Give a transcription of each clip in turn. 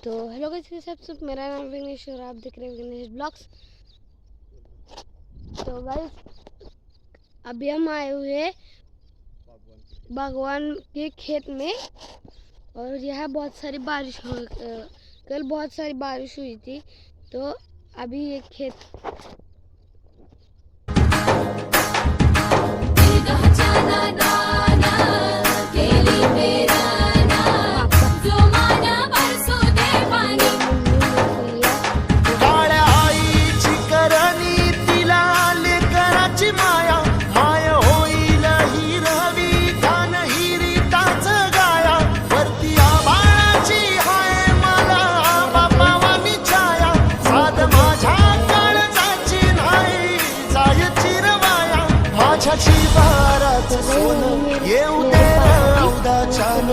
तो hello guys, कैसे आप सब। मेरा नाम विघ्नेश और आप देख रहे हैं विघ्नेश ब्लॉग्स। तो गाइस अभी हम आए हुए हैं बागवान के खेत में और यहाँ बहुत सारी बारिश हो कल बहुत सारी बारिश हुई थी। तो अभी ये खेत येऊ दे उदाचान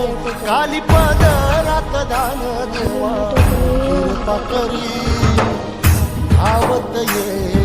काली पदरात दान देवा कृपा करी धावत ये